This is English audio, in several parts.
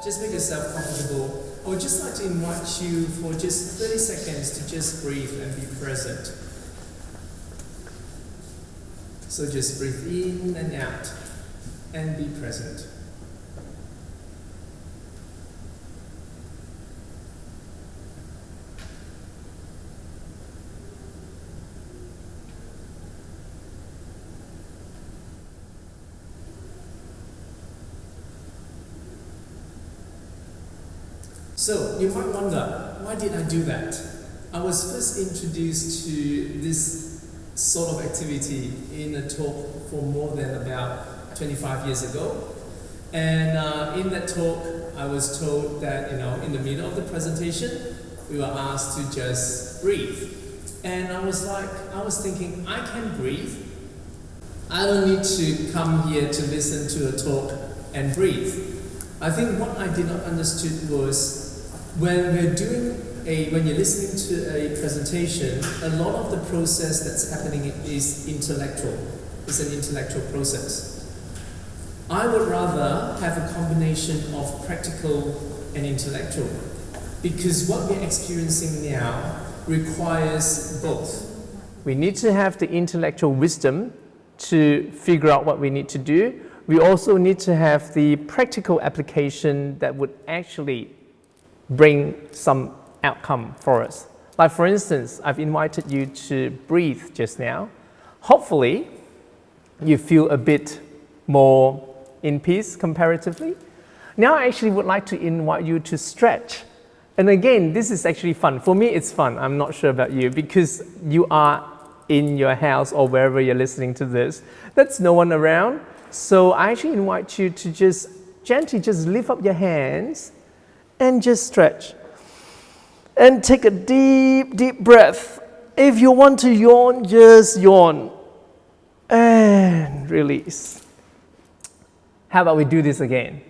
Just make yourself comfortable. I would just like to invite you for just 30 seconds to just breathe and be present. So just breathe in and out and be present. So, you might wonder, why did I do that? I was first introduced to this sort of activity in a talk for more than about 25 years ago. And in that talk, I was told that, in the middle of the presentation, we were asked to just breathe. And I was thinking, I can breathe. I don't need to come here to listen to a talk and breathe. I think what I did not understood was when you're listening to a presentation, a lot of the process that's happening is intellectual. It's an intellectual process. I would rather have a combination of practical and intellectual, because what we're experiencing now requires both. We need to have the intellectual wisdom to figure out what we need to do. We also need to have the practical application that would actually bring some outcome for us. Like for instance, I've invited you to breathe just now. Hopefully, you feel a bit more in peace comparatively. Now I actually would like to invite you to stretch. And again, this is actually fun. For me, it's fun. I'm not sure about you, because you are in your house or wherever you're listening to this. There's no one around. So I actually invite you to just gently just lift up your hands and just stretch. And take a deep, deep breath. If you want to yawn, just yawn. And release. How about we do this again?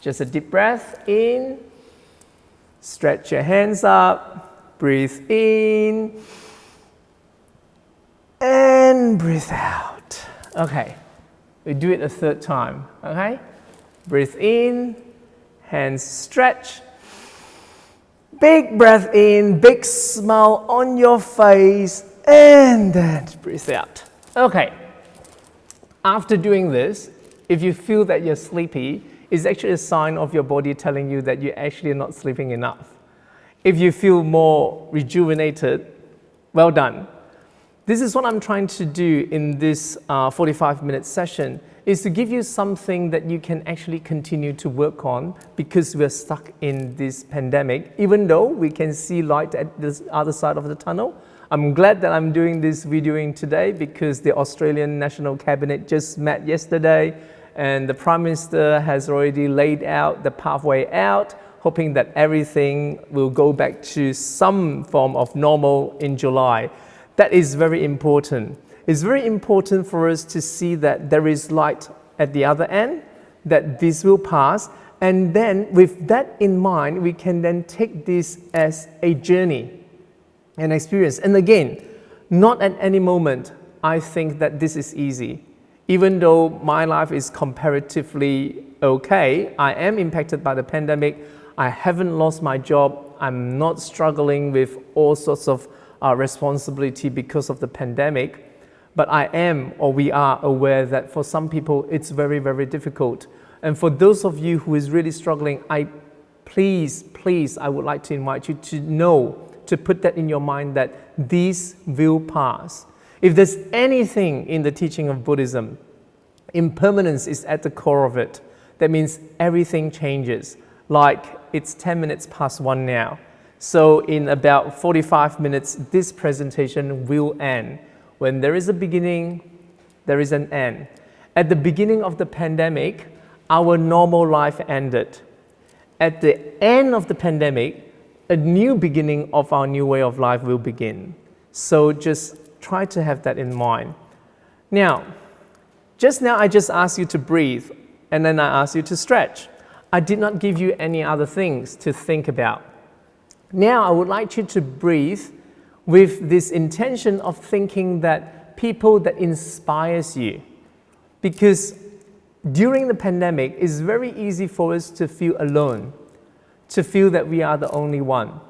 Just a deep breath in. Stretch your hands up. Breathe in. And breathe out. Okay. We do it a third time. Okay? Breathe in. Hands stretch. Big breath in, big smile on your face, and then breathe out. Okay. After doing this, if you feel that you're sleepy, it's actually a sign of your body telling you that you're actually not sleeping enough. If you feel more rejuvenated, well done. This is what I'm trying to do in this 45-minute session, is to give you something that you can actually continue to work on, because we're stuck in this pandemic. Even though we can see light at the other side of the tunnel, I'm glad that I'm doing this videoing today, because the Australian National Cabinet just met yesterday and the Prime Minister has already laid out the pathway out, hoping that everything will go back to some form of normal in July. That is very important. It's very important for us to see that there is light at the other end, that this will pass, and then with that in mind, we can then take this as a journey, an experience. And again, not at any moment I think that this is easy. Even though my life is comparatively okay, I am impacted by the pandemic, I haven't lost my job, I'm not struggling with all sorts of responsibility because of the pandemic. But we are aware that for some people, it's very, very difficult. And for those of you who is really struggling, please, I would like to invite you to know, to put that in your mind, that this will pass. If there's anything in the teaching of Buddhism, impermanence is at the core of it. That means everything changes. Like it's 10 minutes past 1 now. So in about 45 minutes, this presentation will end. When there is a beginning, there is an end. At the beginning of the pandemic, our normal life ended. At the end of the pandemic, a new beginning of our new way of life will begin. So just try to have that in mind. Now, just now I just asked you to breathe, and then I asked you to stretch. I did not give you any other things to think about. Now I would like you to breathe with this intention of thinking that people that inspires you. Because during the pandemic, it's very easy for us to feel alone, to feel that we are the only one,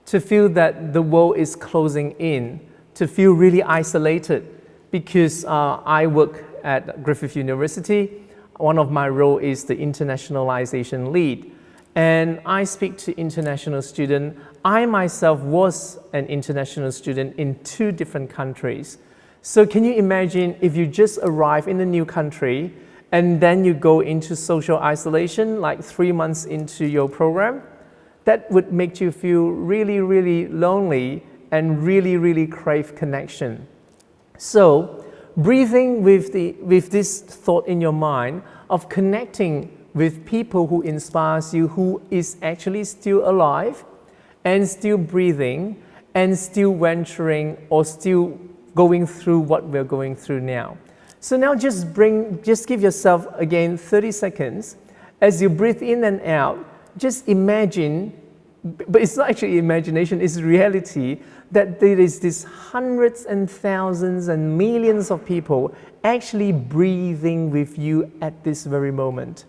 to feel that the world is closing in, to feel really isolated. Because I work at Griffith University, one of my roles is the internationalization lead. And I speak to international students. I myself was an international student in 2 different countries. So can you imagine if you just arrive in a new country and then you go into social isolation like 3 months into your program? That would make you feel really, really lonely and really, really crave connection. So breathing with this thought in your mind of connecting with people who inspires you, who is actually still alive and still breathing and still venturing or still going through what we're going through now. So now just give yourself again 30 seconds. As you breathe in and out, just imagine, but it's not actually imagination, it's reality, that there is these hundreds and thousands and millions of people actually breathing with you at this very moment.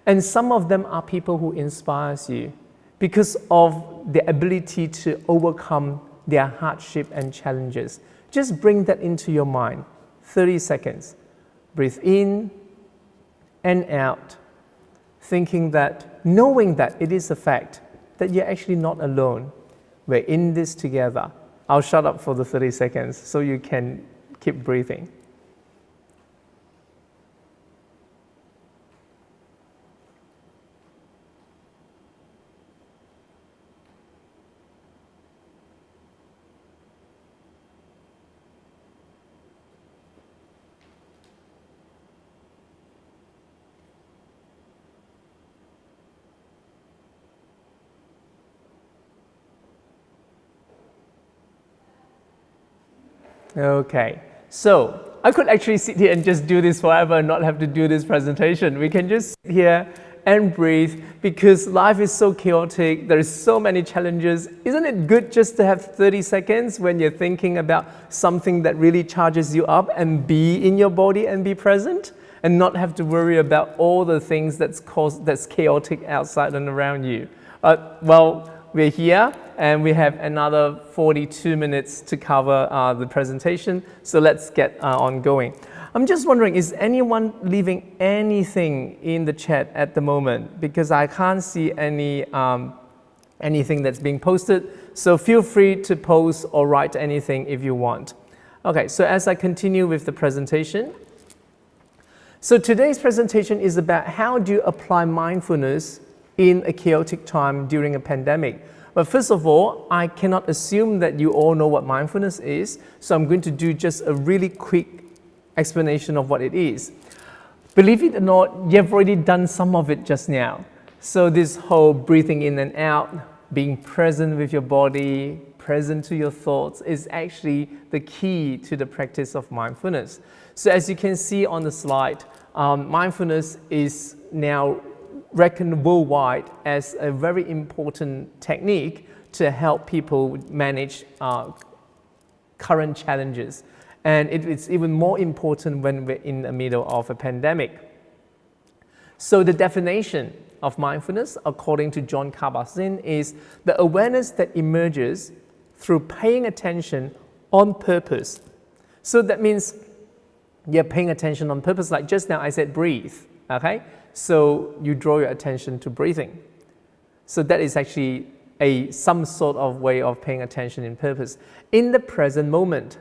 And some of them are people who inspires you because of their ability to overcome their hardship and challenges. Just bring that into your mind. 30 seconds. Breathe in and out, thinking that, knowing that it is a fact, that you're actually not alone. We're in this together. I'll shut up for the 30 seconds so you can keep breathing. Okay, so I could actually sit here and just do this forever and not have to do this presentation. We can just sit here and breathe because life is so chaotic. There is so many challenges. Isn't it good just to have 30 seconds when you're thinking about something that really charges you up and be in your body and be present and not have to worry about all the things that's chaotic outside and around you? Well, we're here and we have another 42 minutes to cover the presentation, so let's get on going. I'm just wondering, is anyone leaving anything in the chat at the moment? Because I can't see anything that's being posted, so feel free to post or write anything if you want. Okay, so as I continue with the presentation. So today's presentation is about how do you apply mindfulness in a chaotic time during a pandemic. But first of all, I cannot assume that you all know what mindfulness is, so I'm going to do just a really quick explanation of what it is. Believe it or not, you've already done some of it just now. So this whole breathing in and out, being present with your body, present to your thoughts is actually the key to the practice of mindfulness. So as you can see on the slide, mindfulness is now reckoned worldwide as a very important technique to help people manage current challenges. And it's even more important when we're in the middle of a pandemic. So the definition of mindfulness, according to John Kabat-Zinn, is the awareness that emerges through paying attention on purpose. So that means you're paying attention on purpose, like just now I said breathe, okay? So you draw your attention to breathing. So that is actually some sort of way of paying attention in purpose. In the present moment,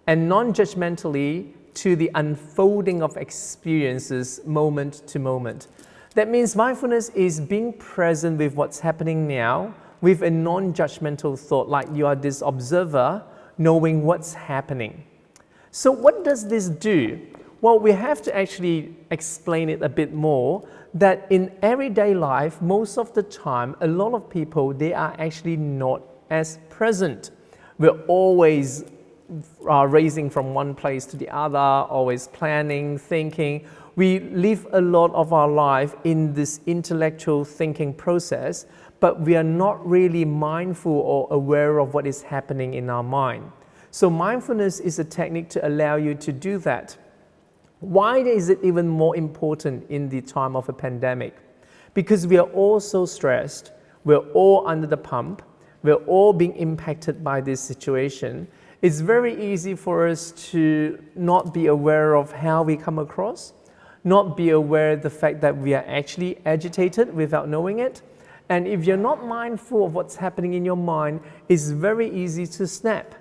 and non-judgmentally to the unfolding of experiences moment to moment. That means mindfulness is being present with what's happening now with a non-judgmental thought, like you are this observer knowing what's happening. So what does this do? Well, we have to actually explain it a bit more, that in everyday life, most of the time, a lot of people, they are actually not as present. We're always racing from one place to the other, always planning, thinking. We live a lot of our life in this intellectual thinking process, but we are not really mindful or aware of what is happening in our mind. So mindfulness is a technique to allow you to do that. Why is it even more important in the time of a pandemic? Because we are all so stressed, we're all under the pump, we're all being impacted by this situation. It's very easy for us to not be aware of how we come across, not be aware of the fact that we are actually agitated without knowing it. And if you're not mindful of what's happening in your mind, it's very easy to snap.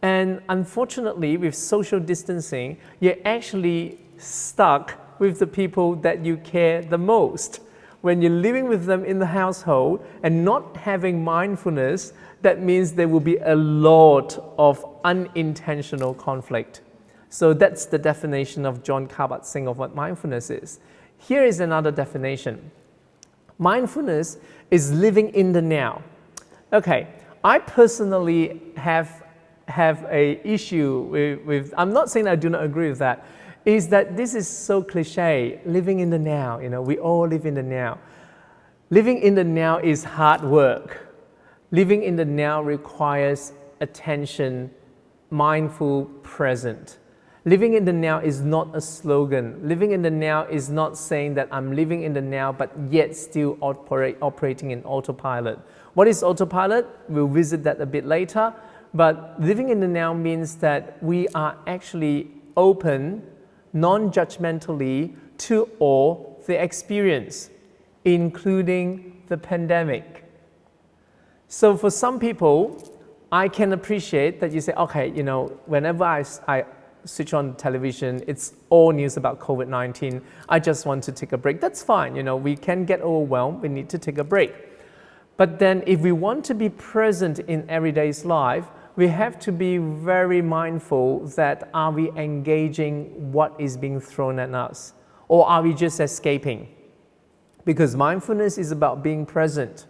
And unfortunately, with social distancing, you're actually stuck with the people that you care the most. When you're living with them in the household and not having mindfulness, that means there will be a lot of unintentional conflict. So that's the definition of John Kabat-Zinn of what mindfulness is. Here is another definition. Mindfulness is living in the now. Okay, I personally have a issue with, I'm not saying I do not agree with that, is that this is so cliche, living in the now, we all live in the now. Living in the now is hard work. Living in the now requires attention, mindful, present. Living in the now is not a slogan. Living in the now is not saying that I'm living in the now but yet still operating in autopilot. What is autopilot? We'll visit that a bit later. But living in the now means that we are actually open, non-judgmentally to all the experience, including the pandemic. So for some people, I can appreciate that you say, okay, whenever I switch on television, it's all news about COVID-19. I just want to take a break. That's fine. We can get overwhelmed. We need to take a break. But then if we want to be present in everyday's life, we have to be very mindful that are we engaging what is being thrown at us? Or are we just escaping? Because mindfulness is about being present.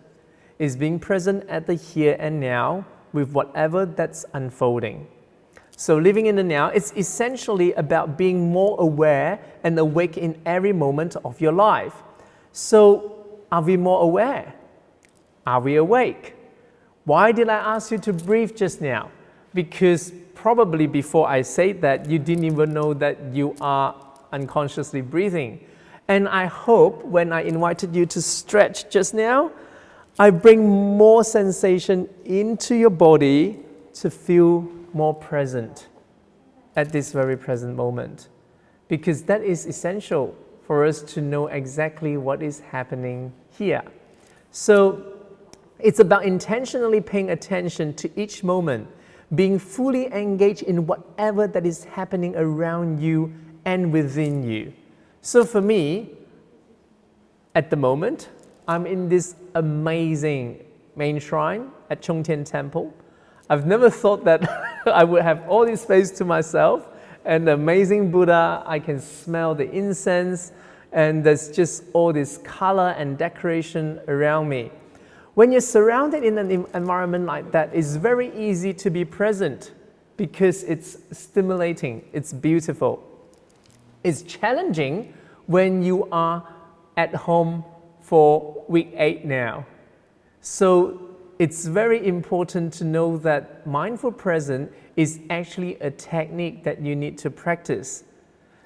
It's being present at the here and now with whatever that's unfolding. So living in the now, it's essentially about being more aware and awake in every moment of your life. So are we more aware? Are we awake? Why did I ask you to breathe just now? Because probably before I said that, you didn't even know that you are unconsciously breathing. And I hope when I invited you to stretch just now, I bring more sensation into your body to feel more present at this very present moment. Because that is essential for us to know exactly what is happening here. So it's about intentionally paying attention to each moment, being fully engaged in whatever that is happening around you and within you. So for me, at the moment, I'm in this amazing main shrine at Chung Tian Temple. I've never thought that I would have all this space to myself, and the amazing Buddha. I can smell the incense, and there's just all this color and decoration around me. When you're surrounded in an environment like that, it's very easy to be present because it's stimulating, it's beautiful. It's challenging when you are at home for week 8 now. So it's very important to know that mindful presence is actually a technique that you need to practice.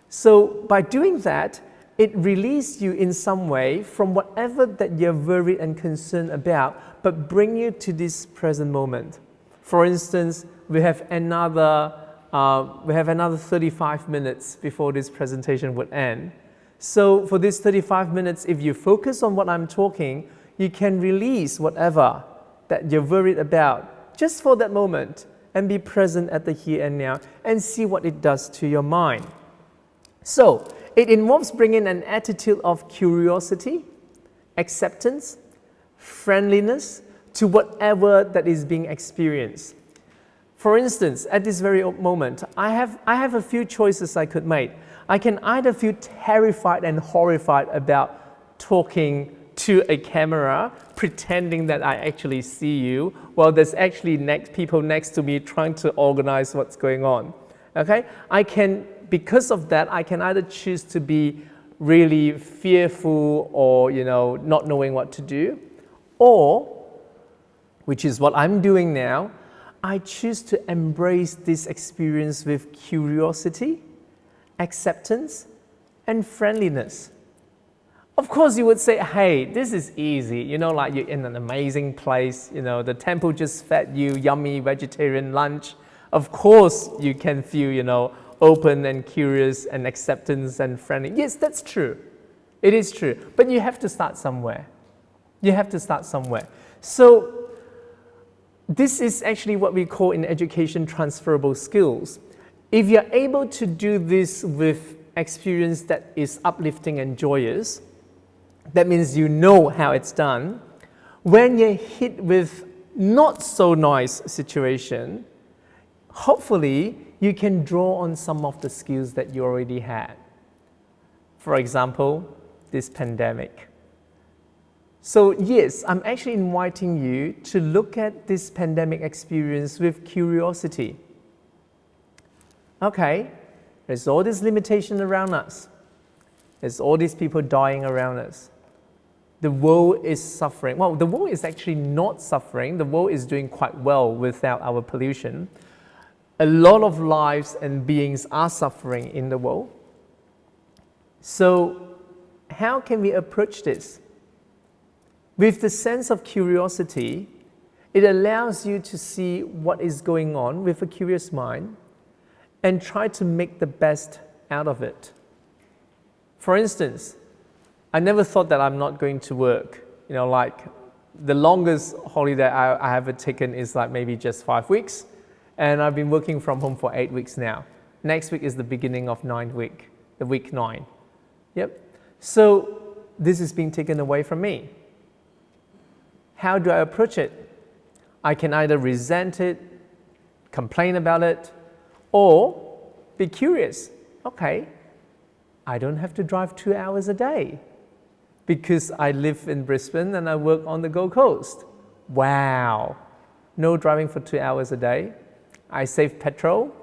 So by doing that, it releases you in some way from whatever that you're worried and concerned about, but bring you to this present moment. For instance, we have another 35 minutes before this presentation would end. So for these 35 minutes, if you focus on what I'm talking, you can release whatever that you're worried about just for that moment and be present at the here and now and see what it does to your mind. So it involves bringing an attitude of curiosity, acceptance, friendliness to whatever that is being experienced. For instance, at this very moment, I have a few choices I could make. I can either feel terrified and horrified about talking to a camera, pretending that I actually see you, while there's actually people next to me trying to organize what's going on. Okay? Because of that, I can either choose to be really fearful or not knowing what to do, or, which is what I'm doing now, I choose to embrace this experience with curiosity acceptance, and friendliness. Of course, you would say, hey, this is easy. You know, like you're in an amazing place. You know, the temple just fed you yummy vegetarian lunch. Of course, you can feel, you know, open and curious and acceptance and friendly. Yes, that's true. It is true. But you have to start somewhere. You have to start somewhere. So this is actually what we call in education transferable skills. If you're able to do this with experience that is uplifting and joyous, that means you know how it's done. When you're hit with not so nice situation, hopefully you can draw on some of the skills that you already had. For example, this pandemic. So yes, I'm actually inviting you to look at this pandemic experience with curiosity. Okay, there's all this limitation around us. There's all these people dying around us. The world is suffering. Well, the world is actually not suffering. The world is doing quite well without our pollution. A lot of lives and beings are suffering in the world. So how can we approach this? With the sense of curiosity, it allows you to see what is going on with a curious mind and try to make the best out of it. For instance, I never thought that I'm not going to work. You know, like the longest holiday I have taken is like maybe just 5 weeks, and I've been working from home for 8 weeks now. Next week is the beginning of 9th week, the week 9. Yep. So this is being taken away from me. How do I approach it? I can either resent it, complain about it, or be curious. Okay, I don't have to drive 2 hours a day because I live in Brisbane and I work on the Gold Coast. Wow, no driving for 2 hours a day. I save petrol.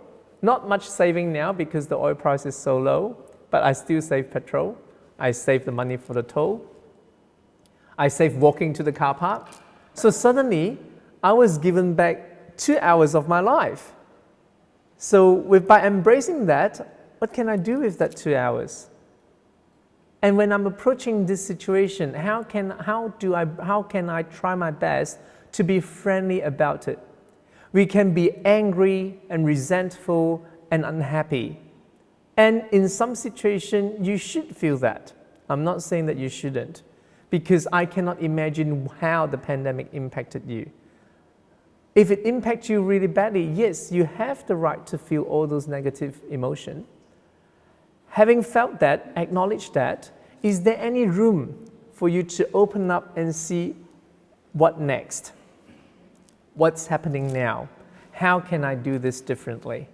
Not much saving now because the oil price is so low, but I still save petrol. I save the money for the toll. I save walking to the car park. So suddenly, I was given back 2 hours of my life. So by embracing that, what can I do with that 2 hours? And when I'm approaching this situation, how can I try my best to be friendly about it? We can be angry and resentful and unhappy. And in some situation, you should feel that. I'm not saying that you shouldn't, because I cannot imagine how the pandemic impacted you. If it impacts you really badly, yes, you have the right to feel all those negative emotions. Having felt that, acknowledge that, is there any room for you to open up and see what next? What's happening now? How can I do this differently?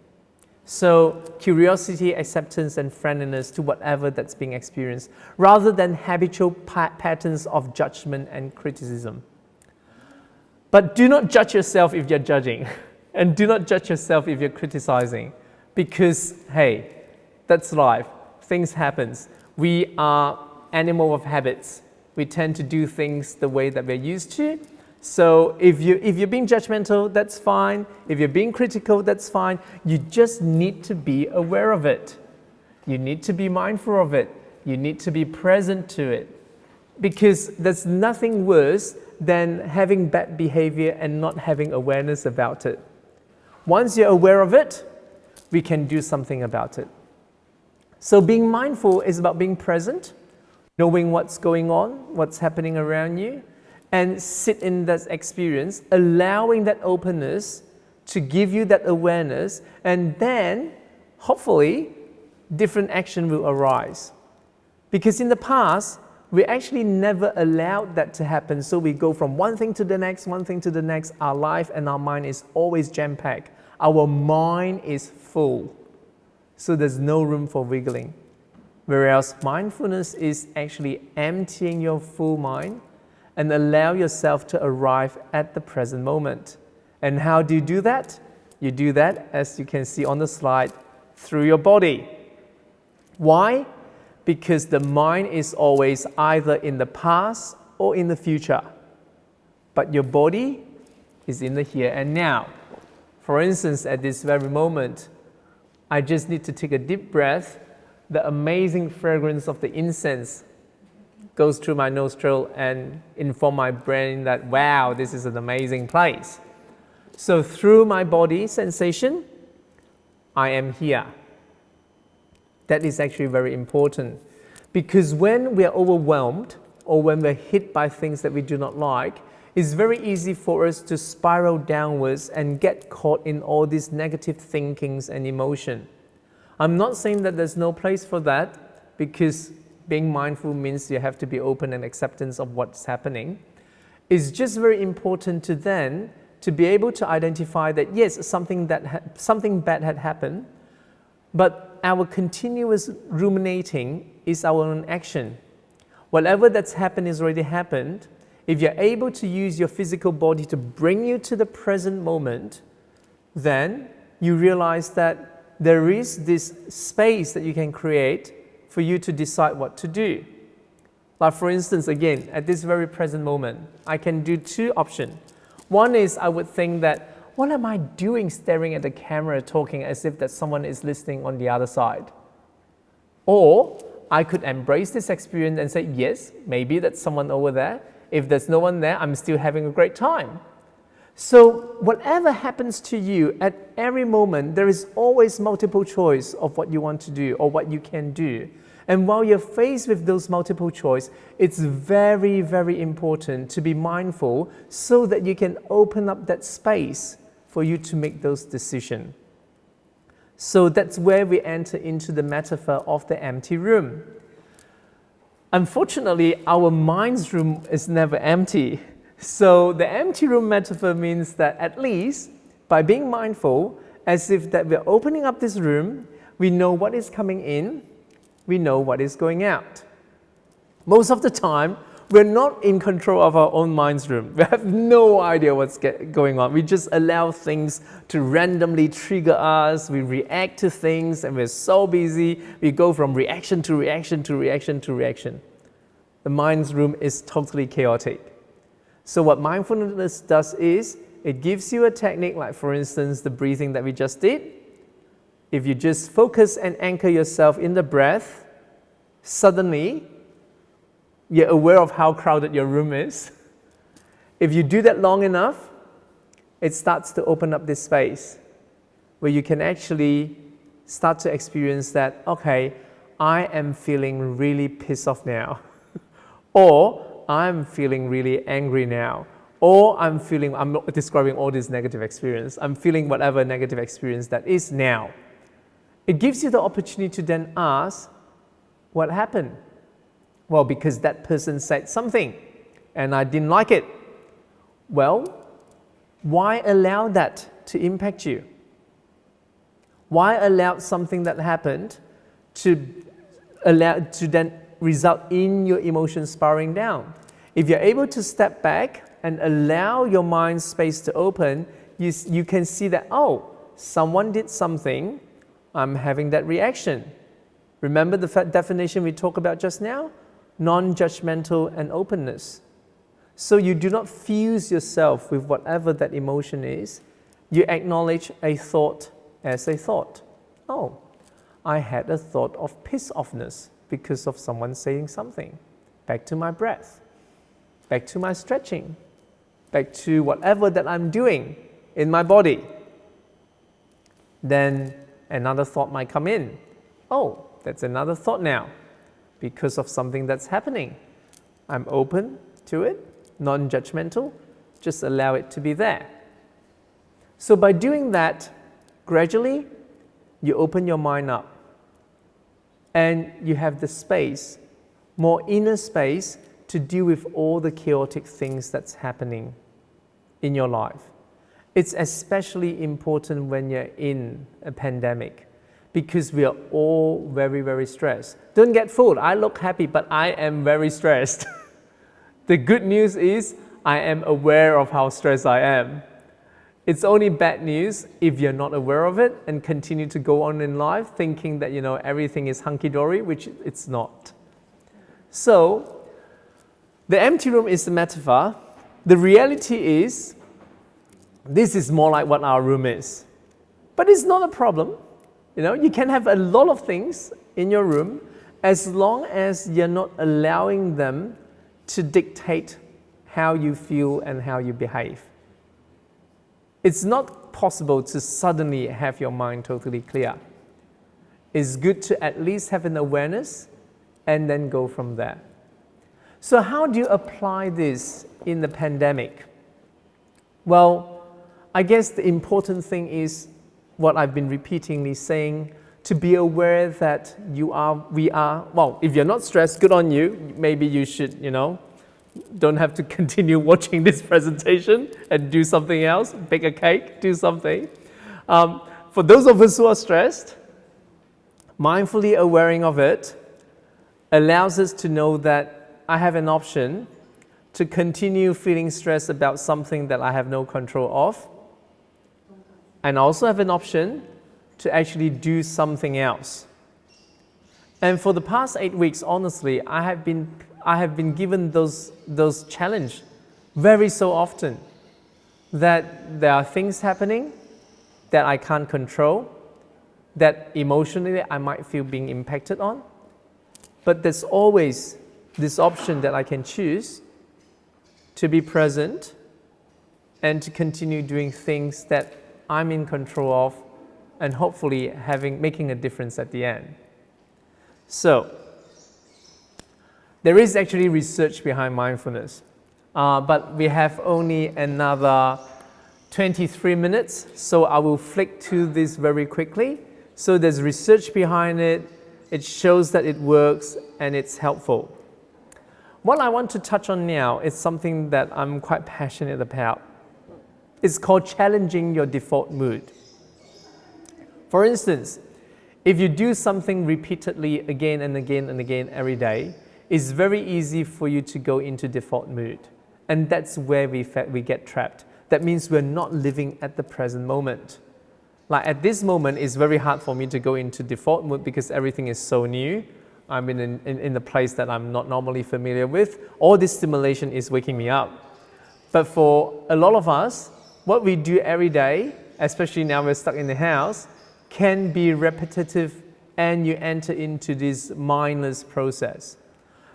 So curiosity, acceptance, and friendliness to whatever that's being experienced, rather than habitual patterns of judgment and criticism. But do not judge yourself if you're judging, and do not judge yourself if you're criticizing, because, hey, that's life. Things happen. We are animal of habits. We tend to do things the way that we're used to. So if you're being judgmental, that's fine. If you're being critical, that's fine. You just need to be aware of it. You need to be mindful of it. You need to be present to it. Because there's nothing worse than having bad behavior and not having awareness about it. Once you're aware of it, we can do something about it. So being mindful is about being present, knowing what's going on, what's happening around you, and sit in that experience, allowing that openness to give you that awareness, and then, hopefully, different action will arise. Because in the past, we actually never allowed that to happen, so we go from one thing to the next, one thing to the next. Our life and our mind is always jam-packed. Our mind is full, so there's no room for wiggling. Whereas mindfulness is actually emptying your full mind and allow yourself to arrive at the present moment. And how do you do that? You do that, as you can see on the slide, through your body. Why? Because the mind is always either in the past or in the future. But your body is in the here and now. For instance, at this very moment, I just need to take a deep breath the amazing fragrance of the incense goes through my nostril and inform my brain that, wow, this is an amazing place. So through my body sensation, I am here. That is actually very important, because when we are overwhelmed or when we're hit by things that we do not like, it's very easy for us to spiral downwards and get caught in all these negative thinkings and emotion. I'm not saying that there's no place for that, because being mindful means you have to be open and acceptance of what's happening. It's just very important to then to be able to identify that yes, something bad had happened, but our continuous ruminating is our own action. Whatever that's happened is already happened. If you're able to use your physical body to bring you to the present moment, then you realize that there is this space that you can create for you to decide what to do. Like for instance, again, at this very present moment, I can do two options. One is I would think that, what am I doing staring at the camera talking as if that someone is listening on the other side? Or I could embrace this experience and say, yes, maybe that's someone over there. If there's no one there, I'm still having a great time. So whatever happens to you at every moment, there is always multiple choice of what you want to do or what you can do. And while you're faced with those multiple choice, it's very, very important to be mindful so that you can open up that space for you to make those decisions. So that's where we enter into the metaphor of the empty room. Unfortunately, our mind's room is never empty. So the empty room metaphor means that at least by being mindful, as if that we're opening up this room, we know what is coming in, we know what is going out. Most of the time, we're not in control of our own mind's room. We have no idea what's going on. We just allow things to randomly trigger us. We react to things and we're so busy. We go from reaction to reaction to reaction to reaction. The mind's room is totally chaotic. So what mindfulness does is, it gives you a technique like, for instance, the breathing that we just did. If you just focus and anchor yourself in the breath, suddenly you're aware of how crowded your room is. If you do that long enough, it starts to open up this space where you can actually start to experience that, okay, I am feeling really pissed off now. Or I'm feeling really angry now. Or I'm not describing all this negative experience. I'm feeling whatever negative experience that is now. It gives you the opportunity to then ask, what happened? Well, because that person said something and I didn't like it. Well, why allow that to impact you? Why allow something that happened to then result in your emotions spiraling down? If you're able to step back and allow your mind space to open, you can see that, oh, someone did something, I'm having that reaction. Remember the definition we talked about just now? Non-judgmental and openness. So you do not fuse yourself with whatever that emotion is. You acknowledge a thought as a thought. Oh, I had a thought of piss-offness because of someone saying something. Back to my breath. Back to my stretching. Back to whatever that I'm doing in my body. Then another thought might come in. Oh, that's another thought now because of something that's happening. I'm open to it, non-judgmental, just allow it to be there. So by doing that, gradually, you open your mind up and you have the space, more inner space to deal with all the chaotic things that's happening in your life. It's especially important when you're in a pandemic because we are all very, very stressed. Don't get fooled, I look happy, but I am very stressed. The good news is I am aware of how stressed I am. It's only bad news if you're not aware of it and continue to go on in life thinking that everything is hunky-dory, which it's not. So, the empty room is the metaphor. The reality is, this is more like what our room is. But it's not a problem. You can have a lot of things in your room, as long as you're not allowing them to dictate how you feel and how you behave. It's not possible to suddenly have your mind totally clear. It's good to at least have an awareness and then go from there. So how do you apply this in the pandemic? Well, I guess the important thing is what I've been repeatedly saying, to be aware that we are, well, if you're not stressed, good on you. Maybe you should, don't have to continue watching this presentation and do something else, bake a cake, do something. For those of us who are stressed, mindfully aware of it allows us to know that I have an option to continue feeling stressed about something that I have no control of, and also have an option to actually do something else. And for the past 8 weeks, honestly, I have been given those challenge very so often, that there are things happening that I can't control, that emotionally I might feel being impacted on, but there's always this option that I can choose to be present and to continue doing things that I'm in control of, and hopefully making a difference at the end. So, there is actually research behind mindfulness, but we have only another 23 minutes, so I will flick to this very quickly. So there's research behind it, it shows that it works and it's helpful. What I want to touch on now is something that I'm quite passionate about. It's called challenging your default mood. For instance, if you do something repeatedly again and again and again every day, it's very easy for you to go into default mood. And that's where we get trapped. That means we're not living at the present moment. Like at this moment, it's very hard for me to go into default mood because everything is so new. I'm in a place that I'm not normally familiar with. All this stimulation is waking me up. But for a lot of us, what we do every day, especially now we're stuck in the house, can be repetitive, and you enter into this mindless process.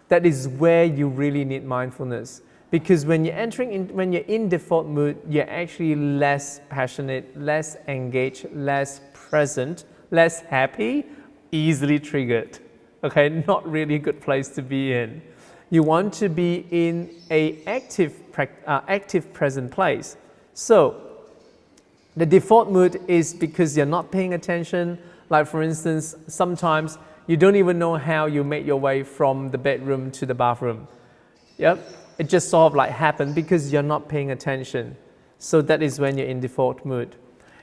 That is where you really need mindfulness. Because when you're in default mood, you're actually less passionate, less engaged, less present, less happy, easily triggered. Okay, not really a good place to be in. You want to be in an active present place. So, the default mood is because you're not paying attention. Like for instance, sometimes you don't even know how you made your way from the bedroom to the bathroom. Yep, it just sort of like happened because you're not paying attention. So that is when you're in default mood.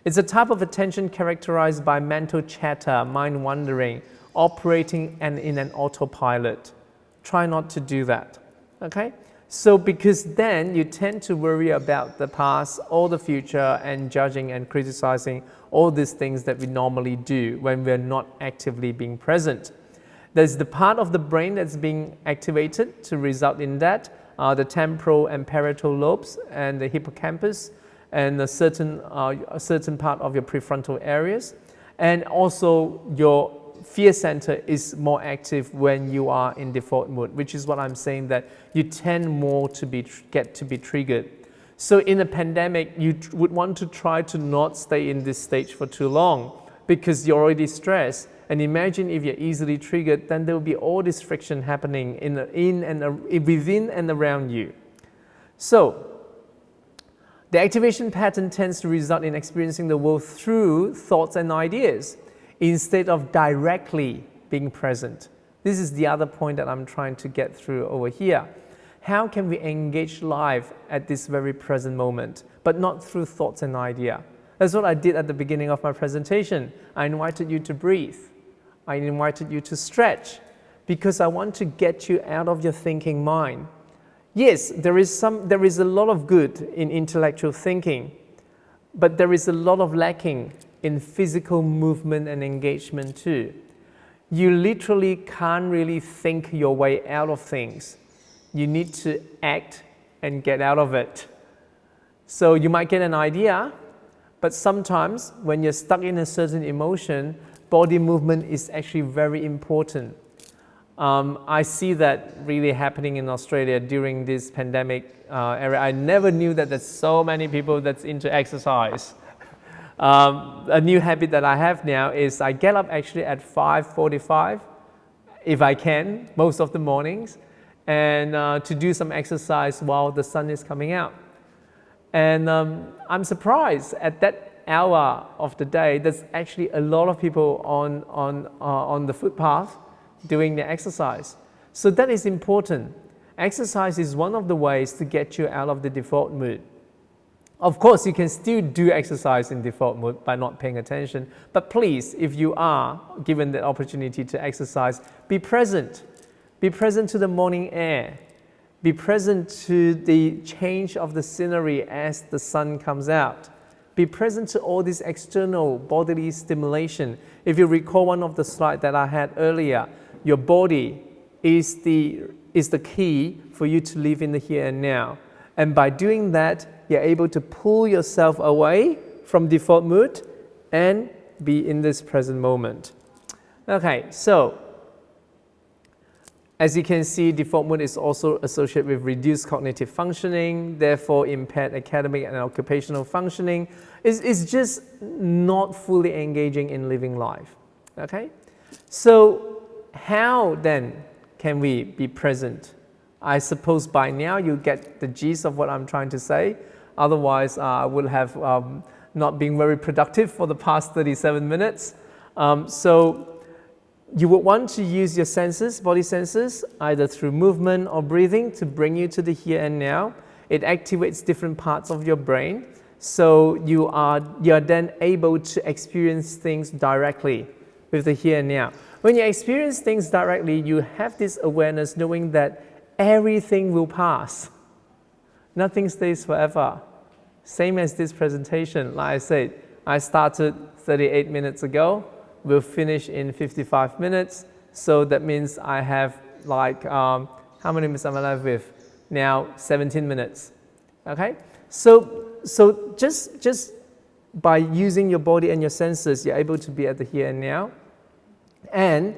It's a type of attention characterized by mental chatter, mind wandering, operating in an autopilot. Try not to do that, okay? So because then you tend to worry about the past or the future and judging and criticizing all these things that we normally do when we're not actively being present. There's the part of the brain that's being activated to result in that, the temporal and parietal lobes and the hippocampus and a certain part of your prefrontal areas. And also your fear center is more active when you are in default mood, which is what I'm saying, that you tend more to get to be triggered. So in a pandemic, you would want to try to not stay in this stage for too long because you're already stressed. And imagine if you're easily triggered, then there will be all this friction happening within and around you. So the activation pattern tends to result in experiencing the world through thoughts and ideas, instead of directly being present. This is the other point that I'm trying to get through over here. How can we engage life at this very present moment, but not through thoughts and idea? That's what I did at the beginning of my presentation. I invited you to breathe. I invited you to stretch, because I want to get you out of your thinking mind. Yes, there is a lot of good in intellectual thinking, but there is a lot of lacking in physical movement and engagement too. You literally can't really think your way out of things. You need to act and get out of it. So you might get an idea, But sometimes when you're stuck in a certain emotion, body movement is actually very important. I see that really happening in Australia during this pandemic era. I never knew that there's so many people that's into exercise. A new habit that I have now is I get up actually at 5:45, if I can, most of the mornings, and to do some exercise while the sun is coming out. And I'm surprised at that hour of the day, there's actually a lot of people on the footpath doing the exercise. So that is important. Exercise is one of the ways to get you out of the default mood. Of course, you can still do exercise in default mode by not paying attention, but please, if you are given the opportunity to exercise, be present. Be present to the morning air. Be present to the change of the scenery as the sun comes out. Be present to all this external bodily stimulation. If you recall one of the slides that I had earlier, your body is the key for you to live in the here and now. And by doing that, you're able to pull yourself away from default mood and be in this present moment. Okay, so as you can see, default mood is also associated with reduced cognitive functioning, therefore impaired academic and occupational functioning. It's just not fully engaging in living life. Okay, so how then can we be present? I suppose by now you get the gist of what I'm trying to say. Otherwise, I would have not been very productive for the past 37 minutes. So you would want to use your senses, body senses, either through movement or breathing to bring you to the here and now. It activates different parts of your brain. So you are then able to experience things directly with the here and now. When you experience things directly, you have this awareness knowing that everything will pass. Nothing stays forever. Same as this presentation. Like I said, I started 38 minutes ago. We'll finish in 55 minutes. So that means I have how many minutes am I left with? Now 17 minutes. Okay? So just by using your body and your senses, you're able to be at the here and now. And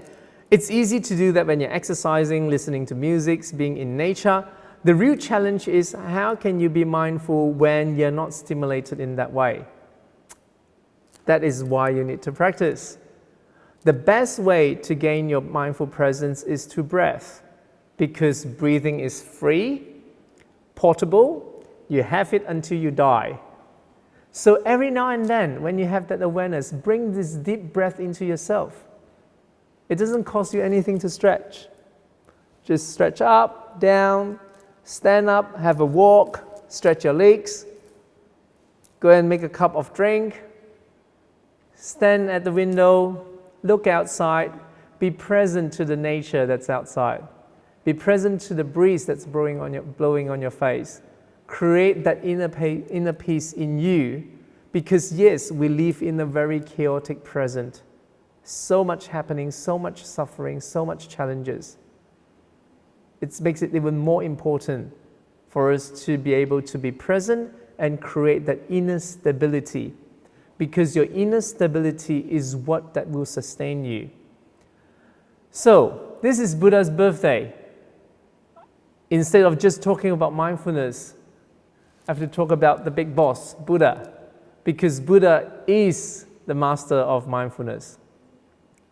it's easy to do that when you're exercising, listening to music, being in nature. The real challenge is how can you be mindful when you're not stimulated in that way? That is why you need to practice. The best way to gain your mindful presence is through breath, because breathing is free, portable, you have it until you die. So every now and then, when you have that awareness, bring this deep breath into yourself. It doesn't cost you anything to stretch. Just stretch up, down, stand up, have a walk, stretch your legs, go and make a cup of drink, stand at the window, look outside, be present to the nature that's outside. Be present to the breeze that's blowing on your face. Create that inner peace in you, because yes, we live in a very chaotic present. So much happening, so much suffering, so much challenges. It makes it even more important for us to be able to be present and create that inner stability, because your inner stability is what that will sustain you. So, this is Buddha's birthday. Instead of just talking about mindfulness, I have to talk about the big boss, Buddha, because Buddha is the master of mindfulness.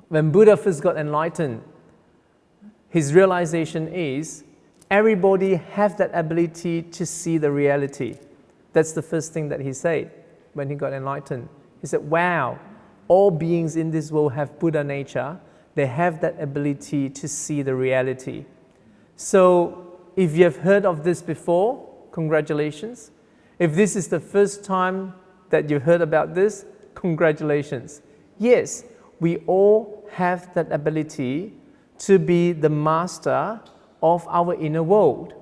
When Buddha first got enlightened, his realization is everybody has that ability to see the reality. That's the first thing that he said when he got enlightened. He said, wow, all beings in this world have Buddha nature. They have that ability to see the reality. So if you have heard of this before, congratulations. If this is the first time that you heard about this, congratulations. Yes, we all have that ability to be the master of our inner world.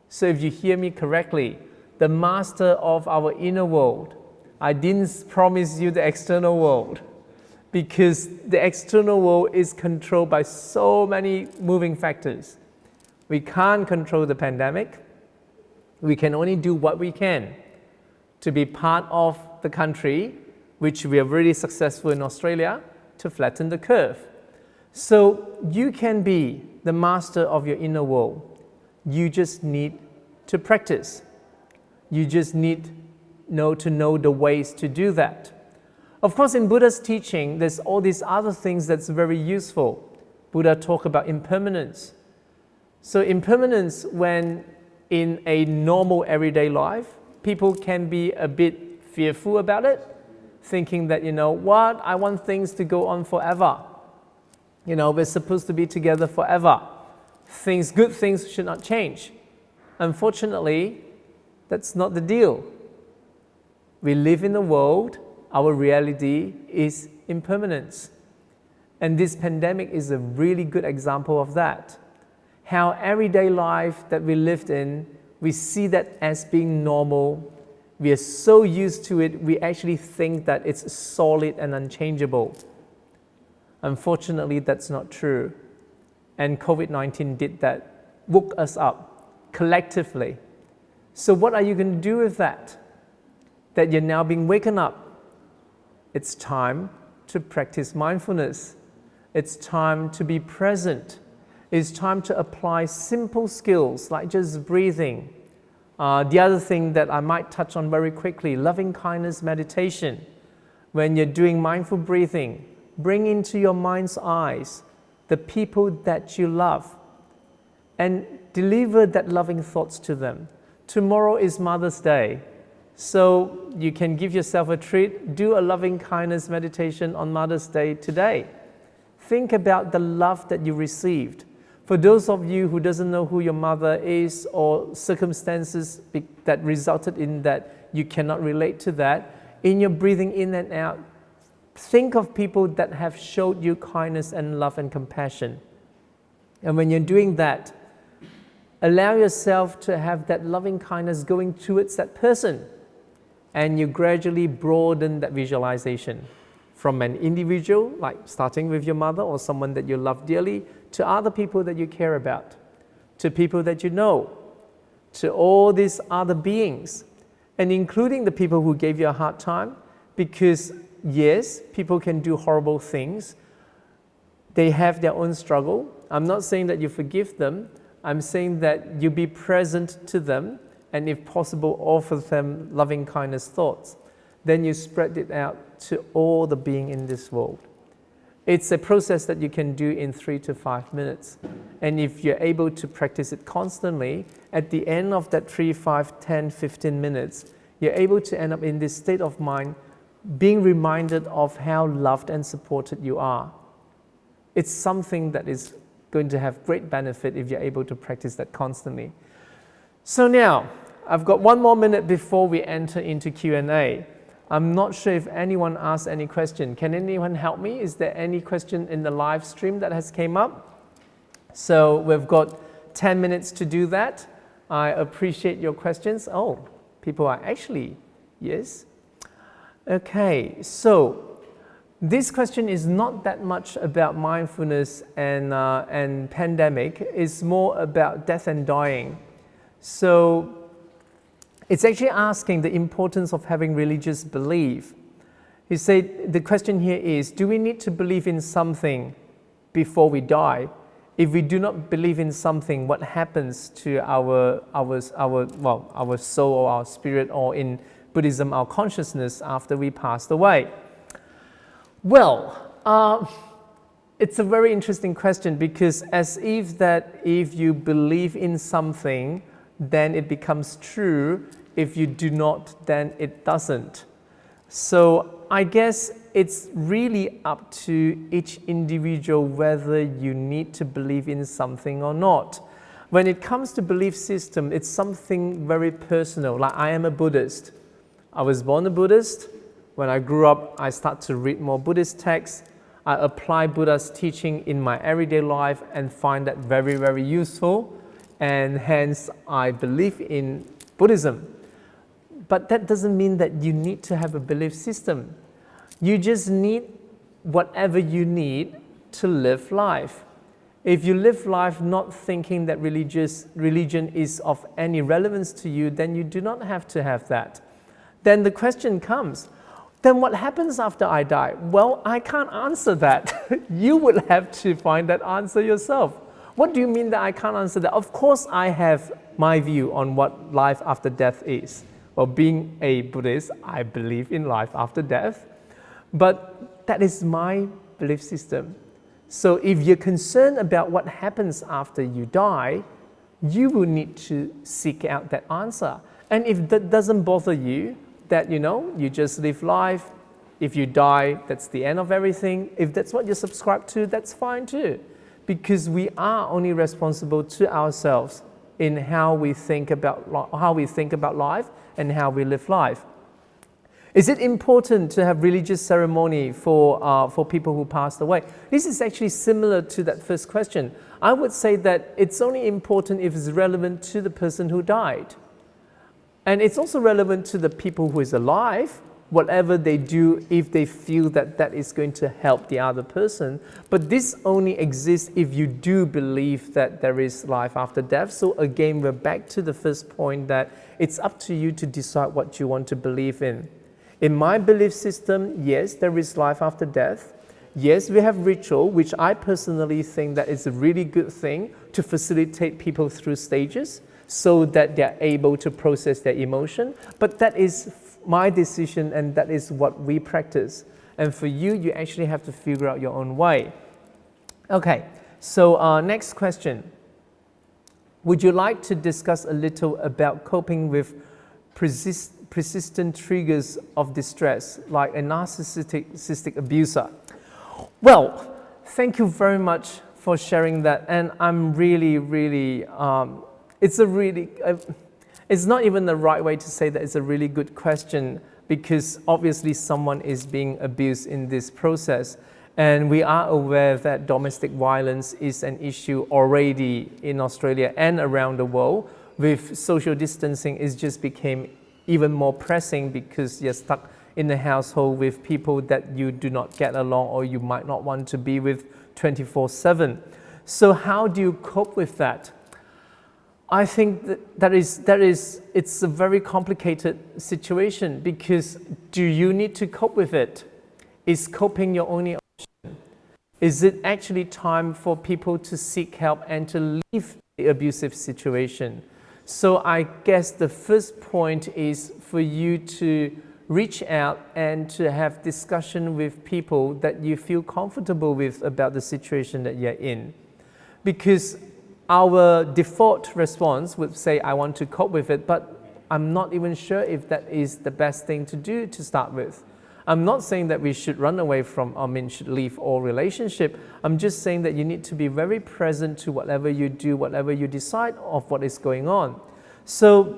So if you hear me correctly, the master of our inner world. I didn't promise you the external world, because the external world is controlled by so many moving factors. We can't control the pandemic. We can only do what we can. to be part of the country, which we are really successful in Australia, to flatten the curve. So you can be the master of your inner world. You just need to practice. You just need to know the ways to do that. Of course, in Buddha's teaching, there's all these other things that's very useful. Buddha talked about impermanence. So impermanence, when in a normal everyday life, people can be a bit fearful about it, thinking that, I want things to go on forever. We're supposed to be together forever. Good things should not change. Unfortunately, that's not the deal. We live in a world, our reality is impermanence. And this pandemic is a really good example of that. How everyday life that we lived in, we see that as being normal. We are so used to it, we actually think that it's solid and unchangeable. Unfortunately, that's not true. And COVID-19 did that, woke us up collectively. So what are you going to do with that? That you're now being waken up. It's time to practice mindfulness. It's time to be present. It's time to apply simple skills like just breathing. The other thing that I might touch on very quickly, loving kindness meditation. When you're doing mindful breathing, bring into your mind's eyes the people that you love and deliver that loving thoughts to them. Tomorrow is Mother's Day, so you can give yourself a treat, do a loving kindness meditation on Mother's Day today. Think about the love that you received. For those of you who doesn't know who your mother is or circumstances that resulted in that you cannot relate to that, in your breathing in and out, think of people that have showed you kindness and love and compassion. And when you're doing that, allow yourself to have that loving kindness going towards that person. And you gradually broaden that visualization from an individual, like starting with your mother or someone that you love dearly, to other people that you care about, to people that you know, to all these other beings, and including the people who gave you a hard time, because yes, people can do horrible things. They have their own struggle. I'm not saying that you forgive them. I'm saying that you be present to them, and if possible, offer them loving kindness thoughts. Then you spread it out to all the beings in this world. It's a process that you can do in 3 to 5 minutes. And if you're able to practice it constantly, at the end of that 3, 5, 10, 15 minutes, you're able to end up in this state of mind, being reminded of how loved and supported you are. It's something that is going to have great benefit if you're able to practice that constantly. So now, I've got 1 more minute before we enter into Q&A. I'm not sure if anyone asked any question. Can anyone help me? Is there any question in the live stream that has came up? So we've got 10 minutes to do that. I appreciate your questions. Oh, people are actually, yes. Okay, so this question is not that much about mindfulness and pandemic. It's more about death and dying. So it's actually asking the importance of having religious belief. He said, the question here is, do we need to believe in something before we die? If we do not believe in something, what happens to our soul or our spirit, or in Buddhism, our consciousness after we passed away? Well, it's a very interesting question, because as if you believe in something, then it becomes true. If you do not, then it doesn't. So I guess it's really up to each individual whether you need to believe in something or not. When it comes to belief system, it's something very personal. Like, I am a Buddhist. I was born a Buddhist. When I grew up, I started to read more Buddhist texts. I apply Buddha's teaching in my everyday life and find that very, very useful. And hence, I believe in Buddhism. But that doesn't mean that you need to have a belief system. You just need whatever you need to live life. If you live life not thinking that religion is of any relevance to you, then you do not have to have that. then the question comes, then what happens after I die? Well, I can't answer that. You would have to find that answer yourself. What do you mean that I can't answer that? Of course, I have my view on what life after death is. Well, being a Buddhist, I believe in life after death, but that is my belief system. So if you're concerned about what happens after you die, you will need to seek out that answer. And if that doesn't bother you, that you just live life, if you die, that's the end of everything. If that's what you subscribe to, that's fine too. Because we are only responsible to ourselves in how we think about life and how we live life. Is it important to have religious ceremony for people who passed away? This is actually similar to that first question. I would say that it's only important if it's relevant to the person who died. And it's also relevant to the people who is alive, whatever they do, if they feel that that is going to help the other person. But this only exists if you do believe that there is life after death. So again, we're back to the first point that it's up to you to decide what you want to believe in. In my belief system, yes, there is life after death. Yes, we have ritual, which I personally think that is a really good thing to facilitate people through stages so that they're able to process their emotion. But that is my decision, and that is what we practice. And for you, you actually have to figure out your own way. Okay, so next question. Would you like to discuss a little about coping with persistent triggers of distress, like a narcissistic abuser? Well, thank you very much for sharing that. And I'm really, it's not even the right way to say that it's a really good question, because obviously someone is being abused in this process. And we are aware that domestic violence is an issue already in Australia and around the world. With social distancing, it just became even more pressing because you're stuck in the household with people that you do not get along or you might not want to be with 24/7. So how do you cope with that? I think it's a very complicated situation, because do you need to cope with it? Is coping your only option? Is it actually time for people to seek help and to leave the abusive situation? So I guess the first point is for you to reach out and to have discussion with people that you feel comfortable with about the situation that you're in. Because our default response would say, I want to cope with it, but I'm not even sure if that is the best thing to do to start with. I'm not saying that we should run away from, should leave all relationship. I'm just saying that you need to be very present to whatever you do, whatever you decide of what is going on. So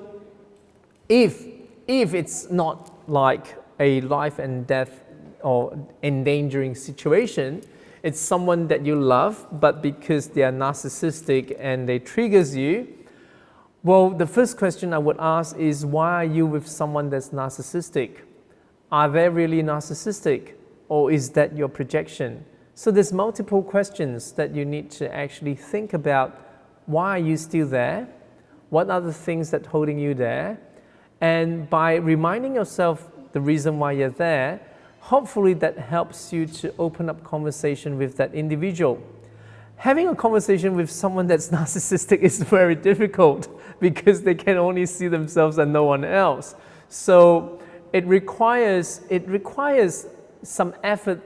if it's not like a life and death or endangering situation, it's someone that you love, but because they are narcissistic and they triggers you, well, the first question I would ask is, why are you with someone that's narcissistic? Are they really narcissistic, or is that your projection? So there's multiple questions that you need to actually think about. Why are you still there? What are the things that are holding you there? And by reminding yourself the reason why you're there, hopefully that helps you to open up conversation with that individual. Having a conversation with someone that's narcissistic is very difficult because they can only see themselves and no one else. So it requires some effort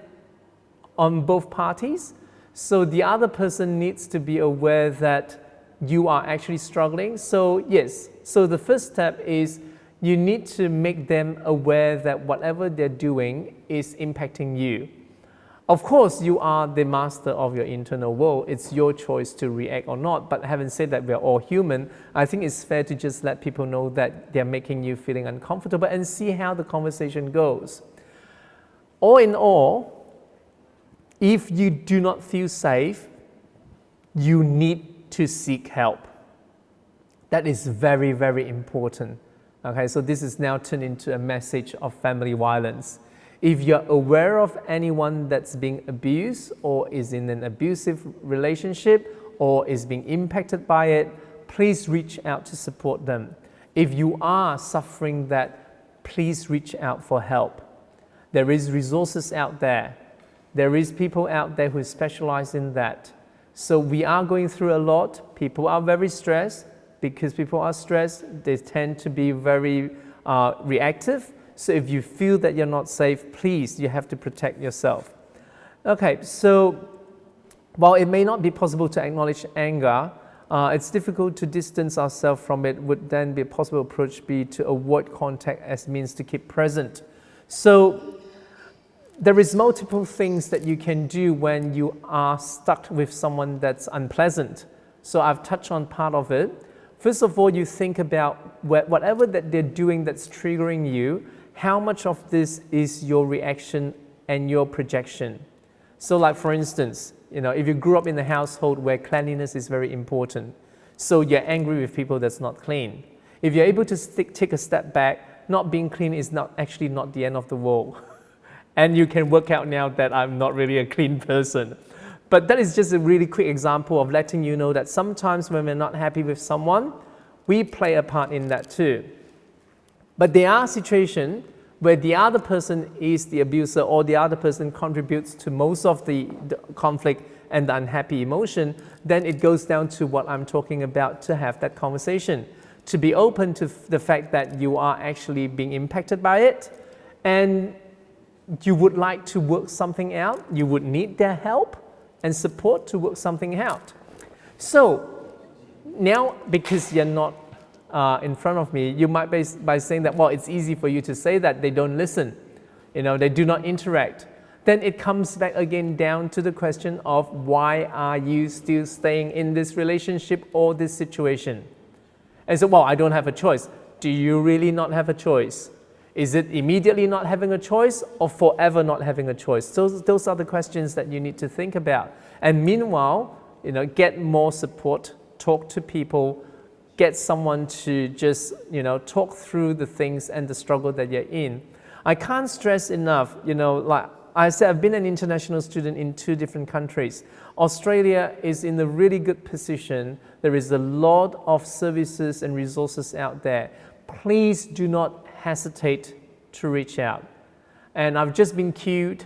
on both parties. So the other person needs to be aware that you are actually struggling. So yes, so the first step is you need to make them aware that whatever they're doing is impacting you. Of course, you are the master of your internal world. It's your choice to react or not. But having said that, we're all human. I think it's fair to just let people know that they're making you feeling uncomfortable and see how the conversation goes. All in all, if you do not feel safe, you need to seek help. That is very, very important. Okay, so this is now turned into a message of family violence. If you're aware of anyone that's being abused or is in an abusive relationship or is being impacted by it, please reach out to support them. If you are suffering that, please reach out for help. There is resources out there. There is people out there who specialize in that. So we are going through a lot. People are very stressed. Because people are stressed, they tend to be very reactive. So if you feel that you're not safe, please, you have to protect yourself. Okay, so while it may not be possible to acknowledge anger, it's difficult to distance ourselves from it. Would then be a possible approach be to avoid contact as means to keep present. So there is multiple things that you can do when you are stuck with someone that's unpleasant. So I've touched on part of it. First of all, you think about whatever that they're doing that's triggering you, how much of this is your reaction and your projection. So like for instance, if you grew up in a household where cleanliness is very important, so you're angry with people that's not clean. If you're able to take a step back, not being clean is actually not the end of the world. And you can work out now that I'm not really a clean person. But that is just a really quick example of letting you know that sometimes when we're not happy with someone, we play a part in that too. But there are situations where the other person is the abuser or the other person contributes to most of the conflict and the unhappy emotion, then it goes down to what I'm talking about, to have that conversation, to be open to the fact that you are actually being impacted by it and you would like to work something out, you would need their help and support to work something out. So now, because you're not in front of me, you might by saying that, well, it's easy for you to say that, they don't listen, they do not interact. Then it comes back again down to the question of why are you still staying in this relationship or this situation? And so, well, I don't have a choice. Do you really not have a choice? Is it immediately not having a choice or forever not having a choice? Those are the questions that you need to think about. And meanwhile, get more support, talk to people, get someone to just, talk through the things and the struggle that you're in. I can't stress enough, like I said, I've been an international student in 2 different countries. Australia is in a really good position. There is a lot of services and resources out there. Please do not hesitate to reach out. And I've just been queued.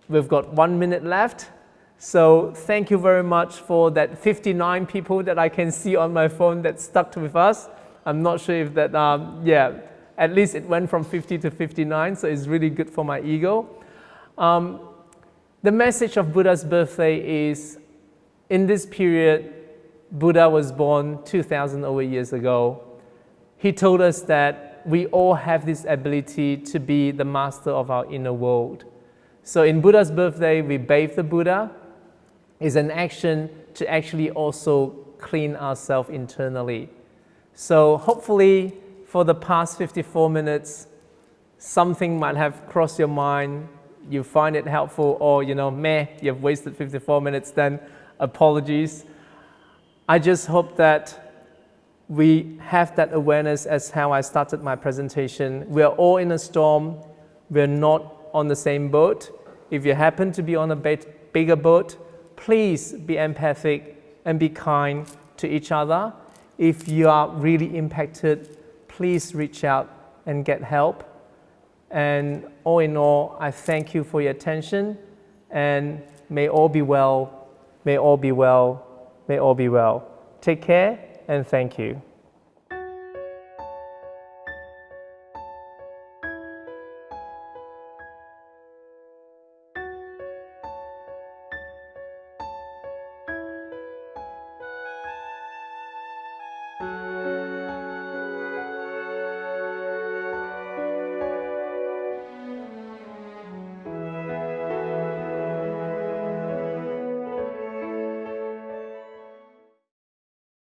We've got 1 minute left. So thank you very much for that 59 people that I can see on my phone that stuck with us. I'm not sure if that, at least it went from 50 to 59, so it's really good for my ego. The message of Buddha's birthday is, in this period, Buddha was born 2,000 over years ago. He told us that we all have this ability to be the master of our inner world. So in Buddha's birthday, we bathe the Buddha. It's an action to actually also clean ourselves internally. So hopefully for the past 54 minutes, something might have crossed your mind, you find it helpful, or you've wasted 54 minutes, then apologies. I just hope that we have that awareness as how I started my presentation. We are all in a storm. We're not on the same boat. If you happen to be on a bigger boat, please be empathic and be kind to each other. If you are really impacted, please reach out and get help. And all in all, I thank you for your attention, and may all be well, may all be well, may all be well. Take care and thank you.